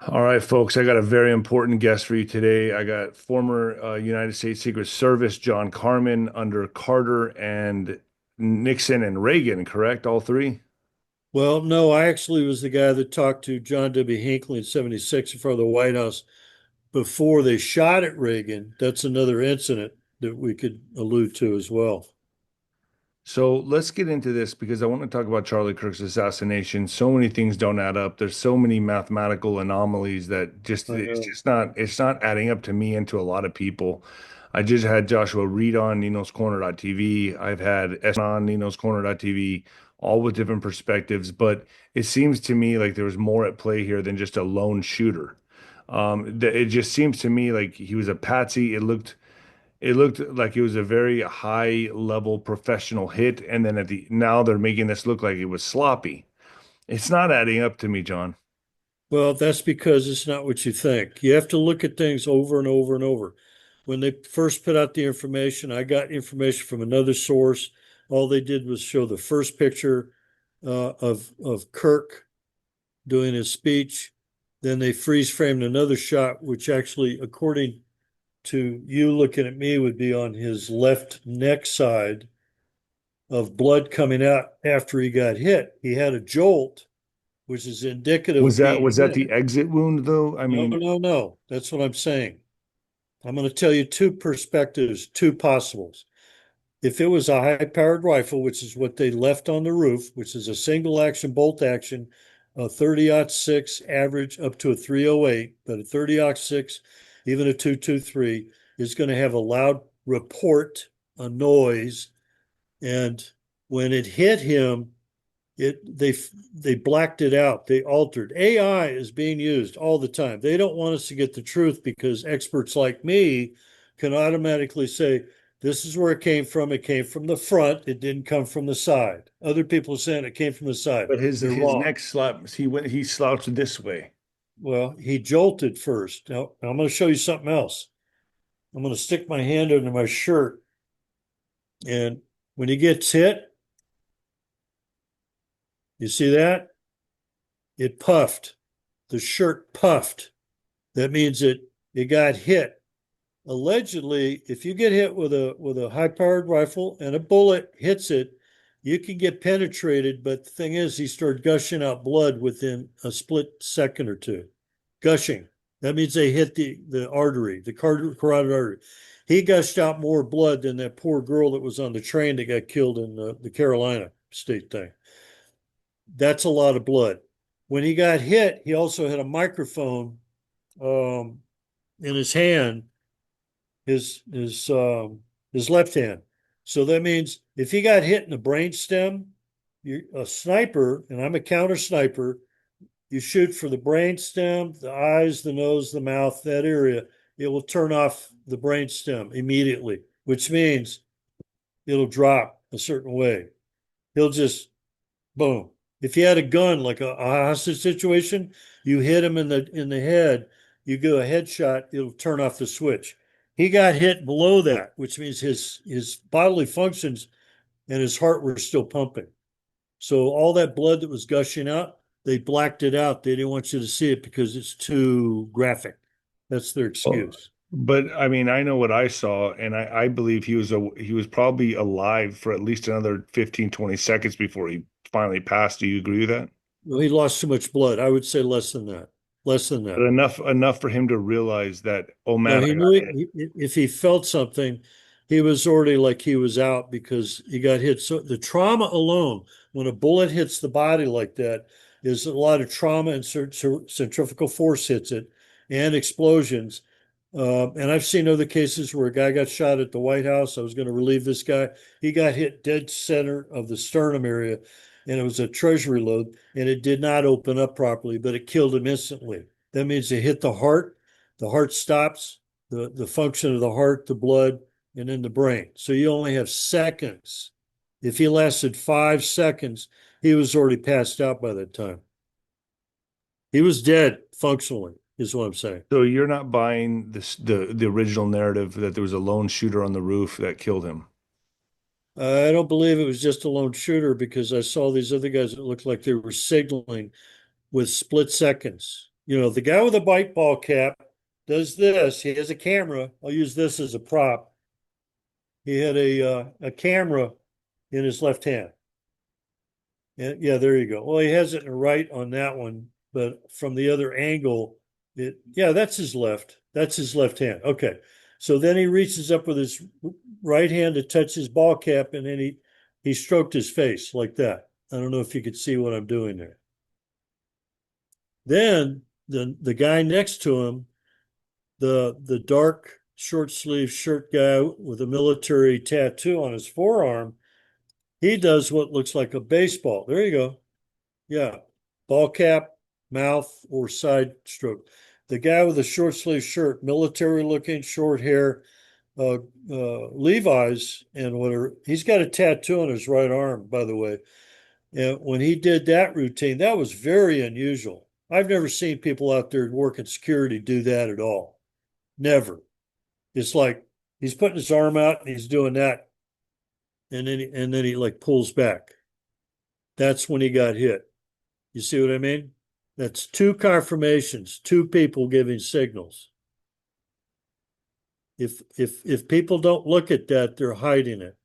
All right, folks, I got a very important guest for you today. I got former United States Secret Service John Carman under Carter and Nixon and Reagan, correct? All three? Well, no, I actually was the guy that talked to John W. Hinckley in '76 in front of the White House before they shot at Reagan. That's another incident that we could allude to as well. So let's get into this because I want to talk about Charlie Kirk's assassination. So many things don't add up. There's so many mathematical anomalies that just I it's know. just not adding up to me and to a lot of people. I just had Joshua Reed on Nino's Corner.tv. I've had S on Nino's Corner.tv, all with different perspectives. But it seems to me like there was more at play here than just a lone shooter. It just seems to me like he was a patsy. It looked like it was a very high level professional hit, and then now they're making this look like it was sloppy. It's not adding up to me, John. Well, that's because it's not what you think. You have to look at things over and over and over. When they first put out the information, I got information from another source. All they did was show the first picture of Kirk doing his speech. Then they freeze framed another shot, which actually, according to you looking at me, would be on his left neck side of blood coming out after he got hit. He had a jolt, which is indicative Was of that being was that hit. the exit wound though? I No, mean, no, no. That's what I'm saying. I'm going to tell you two perspectives, two possibles. If it was a high-powered rifle, which is what they left on the roof, which is a single action bolt action, a 30-06 average up to a 308, but a 30-06, even a 223, is going to have a loud report, a noise, and when it hit him, they blacked it out. They altered. AI is being used all the time. They don't want us to get the truth because experts like me can automatically say, this is where it came from. It came from the front. It didn't come from the side. Other people are saying it came from the side. but his They're his wrong. neck slaps. He slouched this way. Well, he jolted first. Now, I'm going to show you something else. I'm going to stick my hand under my shirt. And when he gets hit, you see that? It puffed. The shirt puffed. That means it got hit. Allegedly, if you get hit with a high-powered rifle and a bullet hits it, you can get penetrated. But the thing is, he started gushing out blood within a split second or two. Gushing. That means they hit the artery, the carotid artery. He gushed out more blood than that poor girl that was on the train that got killed in the Carolina state thing. That's a lot of blood. When he got hit, he also had a microphone um, in his hand, his his um, his left hand. So that means if he got hit in the brain stem, you're a sniper, and I'm a counter sniper. You shoot for the brain stem, the eyes, the nose, the mouth, that area. It will turn off the brain stem immediately, which means it'll drop a certain way. He'll just boom. If you had a gun, like a hostage situation, you hit him in the head, you go a headshot, it'll turn off the switch. He got hit below that, which means his bodily functions and his heart were still pumping. So all that blood that was gushing out, they blacked it out. They didn't want you to see it because it's too graphic. That's their Oh, excuse. but I mean, I know what I saw, and I believe he was probably alive for at least another 15, 20 seconds before he finally passed. Do you agree with that? Well, he lost too much blood. I would say less than that. Less than But that. enough for him to realize that, oh No, man, he I knew got hit. if he felt something, he was already like he was out because he got hit. So the trauma alone, when a bullet hits the body like that, is a lot of trauma and centrifugal force hits it and explosions. And I've seen other cases where a guy got shot at the White House. I was going to relieve this guy. He got hit dead center of the sternum area, and it was a treasury load, and it did not open up properly, but it killed him instantly. That means it hit the heart stops, the function of the heart, the blood, and then the brain. So you only have seconds. If he lasted 5 seconds, he was already passed out by that time. He was dead functionally, is what I'm saying. So you're not buying the original narrative that there was a lone shooter on the roof that killed him. I don't believe it was just a lone shooter because I saw these other guys that looked like they were signaling with split seconds. the guy with a bite ball cap does this. He has a camera. I'll use this as a prop. He had a camera in his left hand. And yeah, there you go. Well, he has it in the right on that one, but from the other angle, that's his left. That's his left hand. Okay. So then he reaches up with his right hand to touch his ball cap, and then he stroked his face like that. I don't know if you could see what I'm doing there. Then the guy next to him, the dark short sleeve shirt guy with a military tattoo on his forearm, he does what looks like a baseball. There you go. Yeah. Ball cap, mouth, or side stroke. The guy with the short sleeve shirt, military looking, short hair, Levi's and whatever. He's got a tattoo on his right arm, by the way. And when he did that routine, that was very unusual. I've never seen people out there working security do that at all. Never. It's like he's putting his arm out and he's doing that. And then he like pulls back. That's when he got hit. You see what I mean? That's two confirmations, two people giving signals. If people don't look at that, they're hiding it.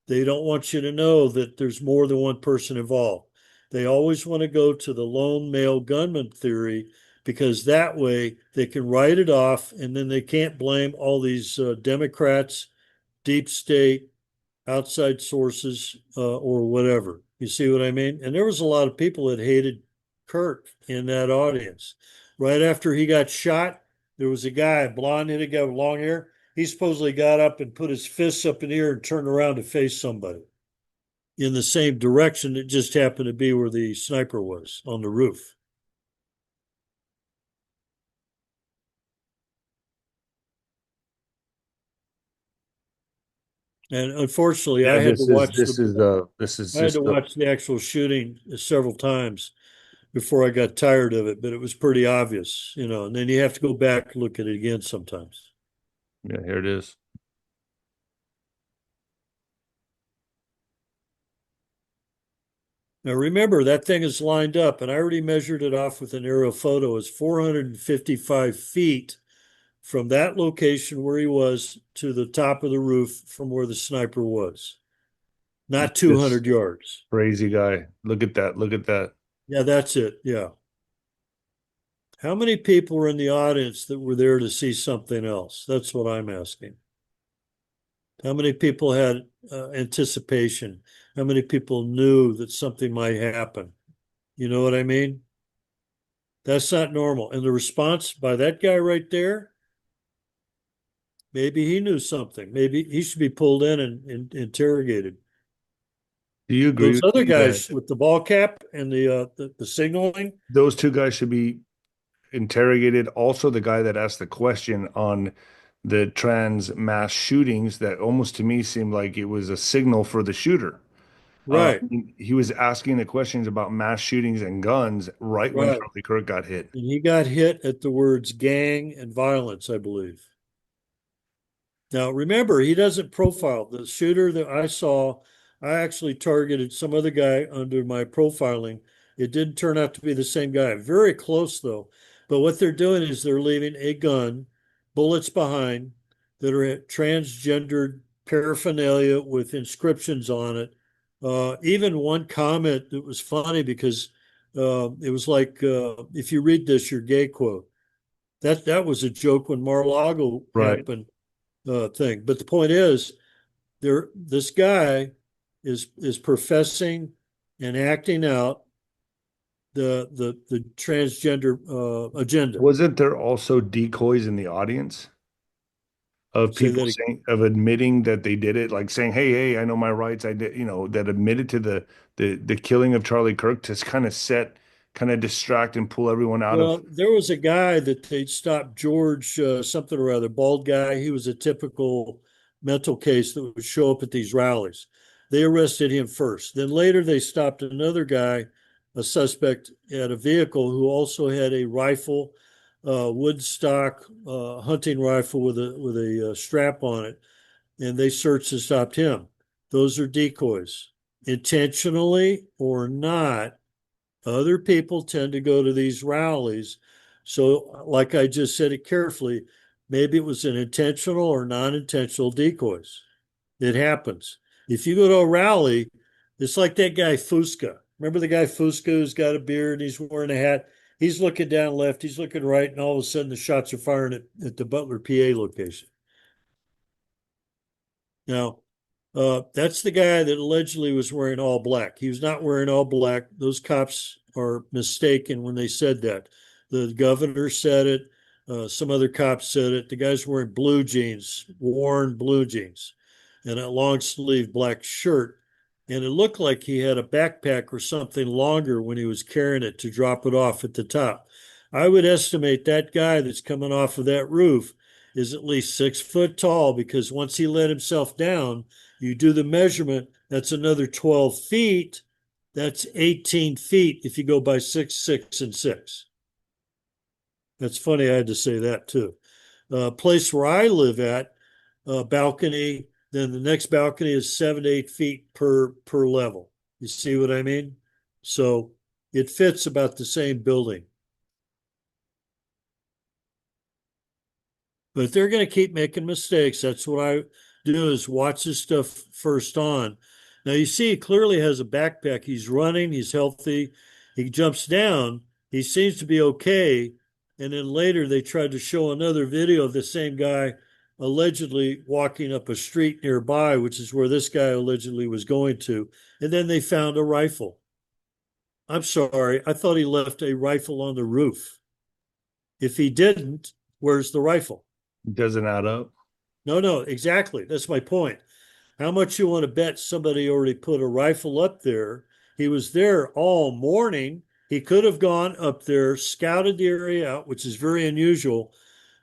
They don't want you to know that there's more than one person involved. They always want to go to the lone male gunman theory because that way they can write it off and then they can't blame all these Democrats, deep state, outside sources, or whatever. You see what I mean? And there was a lot of people that hated Kirk in that audience. Right after he got shot, there was a guy, a blonde-headed guy with long hair. He supposedly got up and put his fists up in the air and turned around to face somebody in the same direction. It just happened to be where the sniper was, on the roof. And unfortunately, Yeah, I had to watch this is just the actual shooting several times before I got tired of it, but it was pretty obvious, and then you have to go back and look at it again sometimes. yeah, here it is. Now remember, that thing is lined up, and I already measured it off with an aerial photo. It's 455 feet from that location where he was to the top of the roof from where the sniper was. Not This 200 yards. crazy guy. Look at that. Look at that. Yeah, that's it. Yeah. How many people were in the audience that were there to see something else? That's what I'm asking. How many people had anticipation? How many people knew that something might happen? You know what I mean? That's not normal. And the response by that guy right there, maybe he knew something. Maybe he should be pulled in and interrogated. Do you agree Those with other me guys that with the ball cap and the signaling, those two guys should be interrogated? Also, the guy that asked the question on the trans mass shootings, that almost to me seemed like it was a signal for the shooter. right, He was asking the questions about mass shootings and guns right when right. Charlie Kirk got hit. And he got hit at the words gang and violence, I believe. Now, remember, he doesn't profile. The shooter that I saw, I actually targeted some other guy under my profiling. It didn't turn out to be the same guy. Very close, though. But what they're doing is they're leaving a gun, bullets behind that are transgendered paraphernalia with inscriptions on it. Even one comment that was funny because it was like, if you read this, you're gay quote. That was a joke when Mar-a-Lago Right. happened thing. But the point is, this guy is professing and acting out the transgender agenda. Wasn't there also decoys in the audience of Say people that again. saying, of admitting that they did it, like saying, hey, I know my rights. I did, that admitted to the killing of Charlie Kirk to kind of distract and pull everyone out of. Well, there was a guy that they stopped, George something or other, bald guy. He was a typical mental case that would show up at these rallies. They arrested him first. Then later they stopped another guy, a suspect at a vehicle who also had a rifle, wood stock hunting rifle with a strap on it, and they searched and stopped him. Those are decoys, intentionally or not. Other people tend to go to these rallies So, like I just said it carefully, maybe it was an intentional or non-intentional decoys. It happens. If you go to a rally, it's like that guy 𝗬𝗏𝗏. Remember the guy 𝗬𝗏𝗏 who's got a beard and he's wearing a hat? He's looking down left, he's looking right, and all of a sudden the shots are firing at the Butler, PA location. Now, that's the guy that allegedly was wearing all black. He was not wearing all black. Those cops are mistaken when they said that. The governor said it. Some other cops said it. The guy's wearing blue jeans, worn blue jeans, and a long sleeve black shirt. And it looked like he had a backpack or something longer when he was carrying it to drop it off at the top. I would estimate that guy that's coming off of that roof is at least 6 foot tall, because once he let himself down, you do the measurement, that's another 12 feet. That's 18 feet if you go by 6, 6, and 6. That's funny, I had to say that too. Place where I live at, balcony, then the next balcony is 7 to 8 feet per level. You see what I mean? So it fits about the same building. But they're going to keep making mistakes. That's what I do, is watch this stuff first on. Now you see he clearly has a backpack. He's running, he's healthy. He jumps down. He seems to be okay. And then later they tried to show another video of the same guy allegedly walking up a street nearby, which is where this guy allegedly was going to. And then they found a rifle. I'm sorry, I thought he left a rifle on the roof. If he didn't, where's the rifle? Doesn't add up. No, exactly. That's my point. How much you want to bet somebody already put a rifle up there? He was there all morning. He could have gone up there, scouted the area out, which is very unusual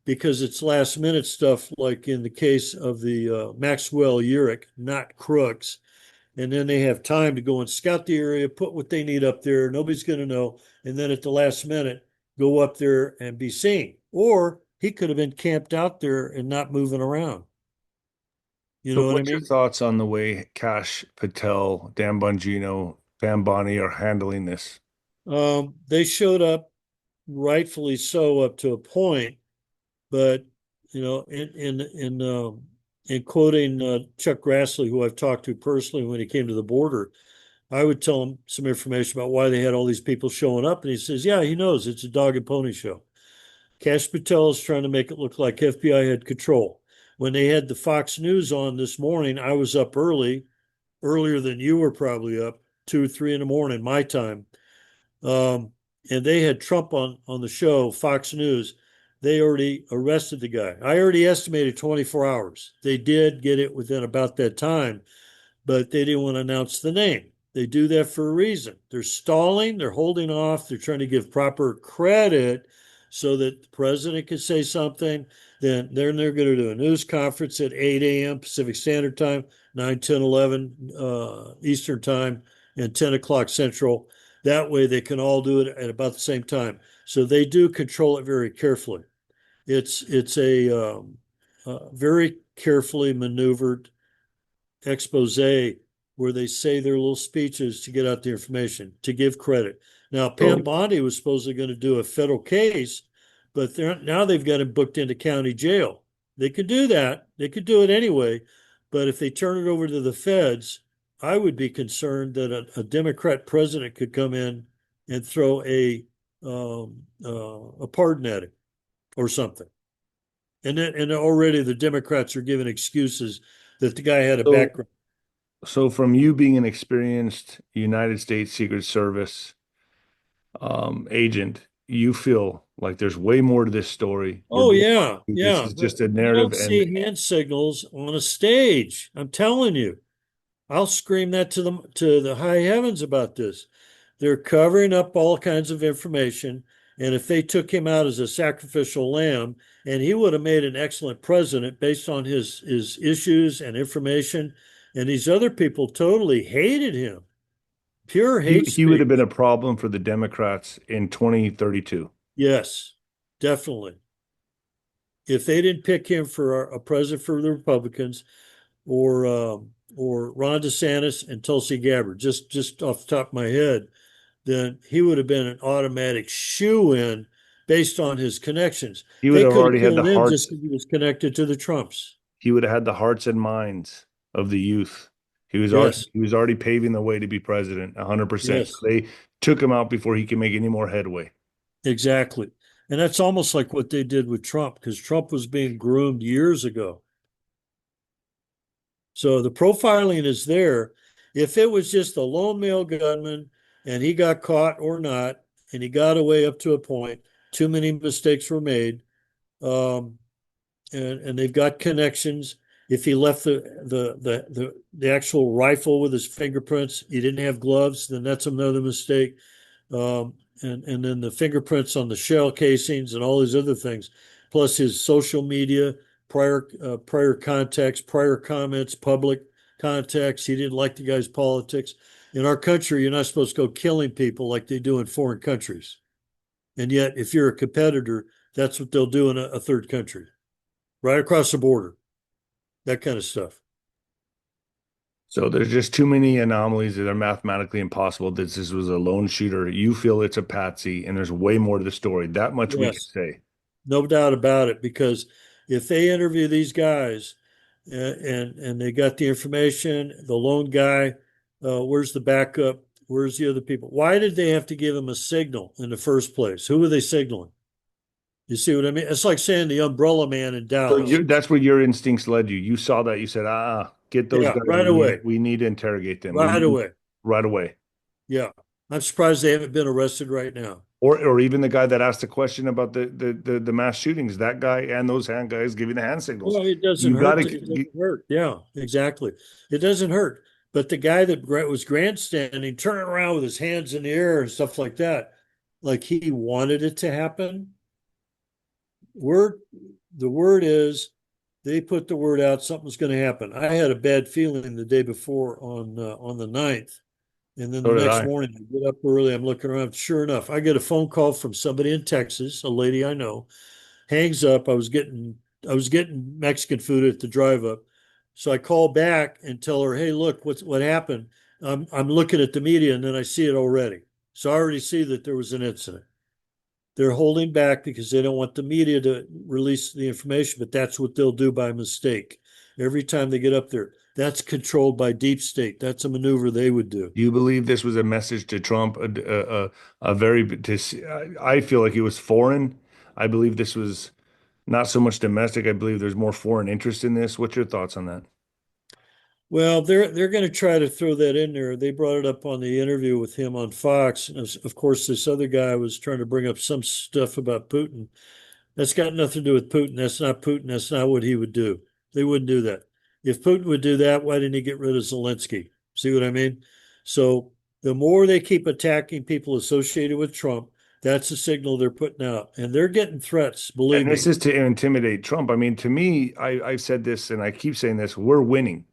because it's last minute stuff, like in the case of the Maxwell Urick, not Crooks. And then they have time to go and scout the area, put what they need up there. Nobody's going to know. And then at the last minute, go up there and be seen. Or he could have been camped out there and not moving around. You So know what I what's your mean? thoughts on the way Cash Patel, Dan Bongino, Van Bonnie are handling this? They showed up, rightfully so, up to a point, but you know, in quoting Chuck Grassley, who I've talked to personally when he came to the border, I would tell him some information about why they had all these people showing up, and he says, "Yeah, he knows it's a dog and pony show." Cash Patel is trying to make it look like FBI had control. When they had the Fox News on this morning, I was up early, earlier than you were probably up, 2 or 3 in the morning, my time. And they had Trump on the show, Fox News. They already arrested the guy. I already estimated 24 hours. They did get it within about that time, but they didn't want to announce the name. They do that for a reason. They're stalling, they're holding off, they're trying to give proper credit so that the president can say something. Then they're going to do a news conference at 8 a.m. Pacific Standard Time, 9, 10, 11 Eastern Time, and 10 o'clock Central. That way they can all do it at about the same time. So they do control it very carefully. It's a very carefully maneuvered expose where they say their little speeches to get out the information, to give credit. Now, Pam Bondi was supposedly going to do a federal case, but now they've got him booked into county jail. They could do that. They could do it anyway. But if they turn it over to the feds, I would be concerned that a Democrat president could come in and throw a pardon at him or something. And already the Democrats are giving excuses that the guy had a So, background. so from you being an experienced United States Secret Service agent, you feel like there's way more to this story. Oh yeah, This yeah. is just a You don't narrative, and see hand signals on a stage. I'm telling you. I'll scream that to the high heavens about this. They're covering up all kinds of information. And if they took him out as a sacrificial lamb, and he would have made an excellent president based on his issues and information, and these other people totally hated him. Pure hate he would have been speech. a problem for the Democrats in 2032. Yes, definitely. If they didn't pick him for a president for the Republicans, or Ron DeSantis and Tulsi Gabbard, just off the top of my head, then he would have been an automatic shoe-in based on his connections. He would They have could have already had the killed him just hearts. because he was connected to the Trumps. He would have had the hearts and minds of the youth. Yes, He was already paving the way to be president 100%. So yes, they took him out before he could make any more headway. exactly. And that's almost like what they did with Trump, because Trump was being groomed years ago. So the profiling is there. If it was just a lone male gunman and he got caught or not, and he got away up to a point, too many mistakes were made. Um, and they've got connections. If he left the actual rifle with his fingerprints, he didn't have gloves, then that's another mistake. And then the fingerprints on the shell casings and all these other things, plus his social media, prior contacts, prior comments, public contacts. He didn't like the guy's politics. In our country, you're not supposed to go killing people like they do in foreign countries. And yet, if you're a competitor, that's what they'll do in a third country, right across the border, that kind of stuff. So there's just too many anomalies that are mathematically impossible that this was a lone shooter. You feel it's a patsy, and there's way more to the story. That much we can Yes, say. no doubt about it. Because if they interview these guys and they got the information, the lone guy, where's the backup? Where's the other people? Why did they have to give him a signal in the first place? Who were they signaling? You see what I mean? It's like saying the umbrella man in So Dallas. that's where your instincts led you. You saw that. You said, get those Yeah, guys. right away. We need to interrogate them. We Right need away. right away. Yeah. I'm surprised they haven't been arrested right now. Or even the guy that asked the question about the mass shootings, that guy and those hand guys giving the hand signals. Well, it doesn't You got hurt. It to doesn't hurt. Yeah, exactly. It doesn't hurt. But the guy that was grandstanding, turning around with his hands in the air and stuff like that, like he wanted it to happen. Word, the word is they put the word out, something's going to happen. I had a bad feeling the day before on the 9th. And then the so did next I. morning, I get up early, I'm looking around. Sure enough, I get a phone call from somebody in Texas, a lady I know, hangs up. I was getting Mexican food at the drive up. So I call back and tell her, hey, look, what happened? I'm looking at the media and then I see it already. So I already see that there was an incident. They're holding back because they don't want the media to release the information, but that's what they'll do by mistake. Every time they get up there, that's controlled by deep state. That's a maneuver they would do. Do you believe this was a message to Trump? A very, I feel like it was foreign. I believe this was not so much domestic. I believe there's more foreign interest in this. What's your thoughts on that? Well, they're going to try to throw that in there. They brought it up on the interview with him on Fox. And of course, this other guy was trying to bring up some stuff about Putin. That's got nothing to do with Putin. That's not Putin. That's not what he would do. They wouldn't do that. If Putin would do that, why didn't he get rid of 𝗬𝗏𝗏𝗏? See what I mean? So the more they keep attacking people associated with Trump, that's the signal they're putting out. And they're getting threats, believe And this me. is to intimidate Trump. I mean, to me, I've said this and I keep saying this, we're winning.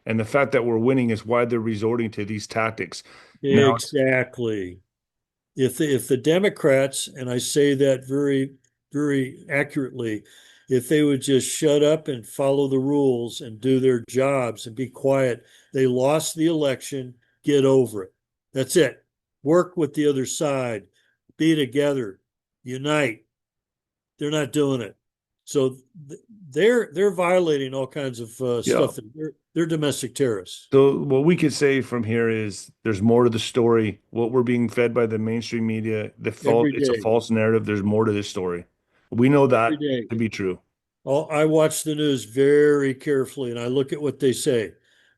And the fact that we're winning is why they're resorting to these tactics. Now, Exactly. If the Democrats, and I say that very, very accurately, if they would just shut up and follow the rules and do their jobs and be quiet, they lost the election, get over it. That's it. Work with the other side, be together, unite. They're not doing it. So they're violating all kinds of yeah. stuff. They're domestic terrorists So what we could say from here is there's more to the story. What we're being fed by the mainstream media, every it's a day, false narrative. There's more to this story. We know every that day. to be true. I watch the news very carefully and I look at what they say.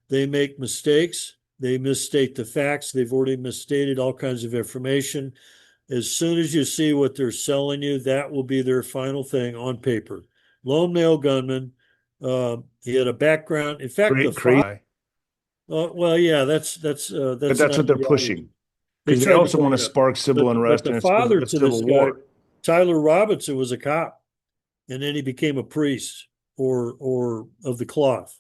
They make mistakes. They misstate the facts. They've already misstated all kinds of information. As soon as you see what they're selling you, that will be their final thing on paper. Lone male gunman. He had a background. In fact, the Great, father. crazy. Well, yeah, But that's an that's what they're ideology. pushing They because they tried to also bring want to it up, spark civil but unrest the and father a to this civil guy, war. Tyler Robinson, was a cop, and then he became a priest or of the cloth.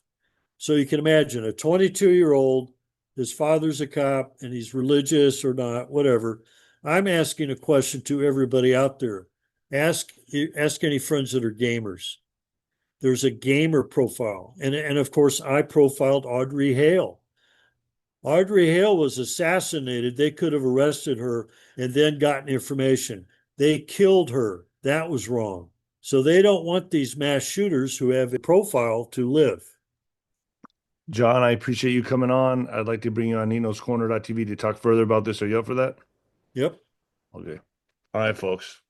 So you can imagine a 22-year-old, his father's a cop, and he's religious or not, whatever. I'm asking a question to everybody out there. Ask any friends that are gamers. There's a gamer profile, and of course I profiled Audrey Hale. Audrey Hale was assassinated. They could have arrested her and then gotten information. They killed her. That was wrong. So they don't want these mass shooters who have a profile to live. John, I appreciate you coming on. I'd like to bring you on 𝗏𝗏𝐻𝑆 Corner.tv to talk further about this. Are you up for that? Yep. Okay. All right, folks.